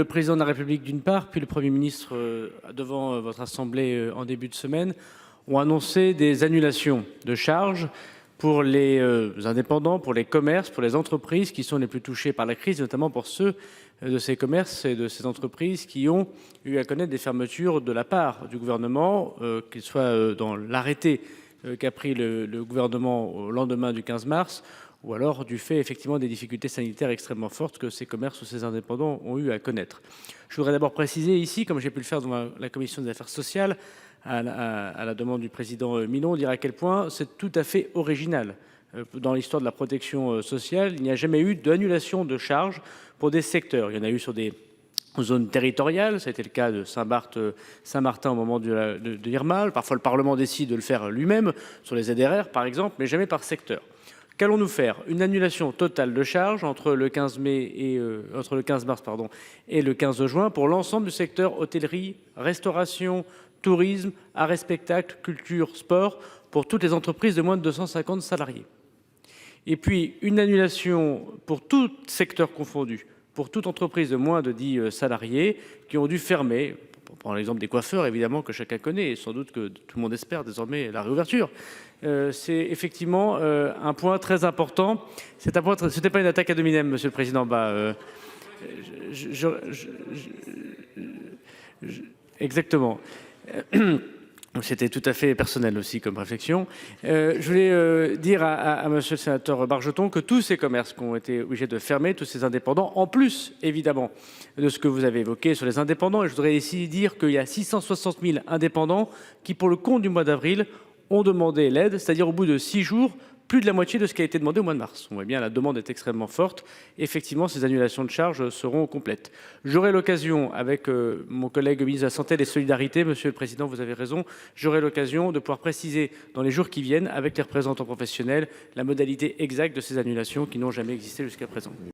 Le président de la République d'une part, puis le Premier ministre devant votre Assemblée en début de semaine ont annoncé des annulations de charges pour les indépendants, pour les commerces, pour les entreprises qui sont les plus touchées par la crise, notamment pour ceux de ces commerces et de ces entreprises qui ont eu à connaître des fermetures de la part du gouvernement, qu'il soit dans l'arrêté qu'a pris le gouvernement au lendemain du 15 mars, ou alors du fait effectivement des difficultés sanitaires extrêmement fortes que ces commerces ou ces indépendants ont eu à connaître. Je voudrais d'abord préciser ici, comme j'ai pu le faire dans la commission des affaires sociales, à la demande du président Milon, dire à quel point c'est tout à fait original. Dans l'histoire de la protection sociale, il n'y a jamais eu d'annulation de charges pour des secteurs. Il y en a eu sur des zones territoriales, ça a été le cas de Saint-Martin au moment de l'Irma. Parfois le Parlement décide de le faire lui-même, sur les ZRR par exemple, mais jamais par secteur. Qu'allons-nous faire? Une annulation totale de charges entre le 15 mars et le 15 juin pour l'ensemble du secteur hôtellerie, restauration, tourisme, arts et spectacles, culture, sport, pour toutes les entreprises de moins de 250 salariés. Et puis une annulation pour tout secteur confondu, pour toute entreprise de moins de 10 salariés qui ont dû fermer. Pour prendre l'exemple des coiffeurs, évidemment, que chacun connaît, et sans doute que tout le monde espère désormais la réouverture. C'est effectivement un point très important. Ce n'était pas une attaque ad hominem, Monsieur le Président. Exactement. C'était tout à fait personnel aussi comme réflexion. Je voulais dire à Monsieur le sénateur Bargeton que tous ces commerces qui ont été obligés de fermer, tous ces indépendants, en plus évidemment de ce que vous avez évoqué sur les indépendants, et je voudrais ici dire qu'il y a 660 000 indépendants qui, pour le compte du mois d'avril, ont demandé l'aide, c'est-à-dire au bout de 6 jours, plus de la moitié de ce qui a été demandé au mois de mars. On voit bien, la demande est extrêmement forte. Effectivement, ces annulations de charges seront complètes. J'aurai l'occasion, avec mon collègue ministre de la Santé et des Solidarités, Monsieur le Président, vous avez raison, j'aurai l'occasion de pouvoir préciser dans les jours qui viennent, avec les représentants professionnels, la modalité exacte de ces annulations qui n'ont jamais existé jusqu'à présent.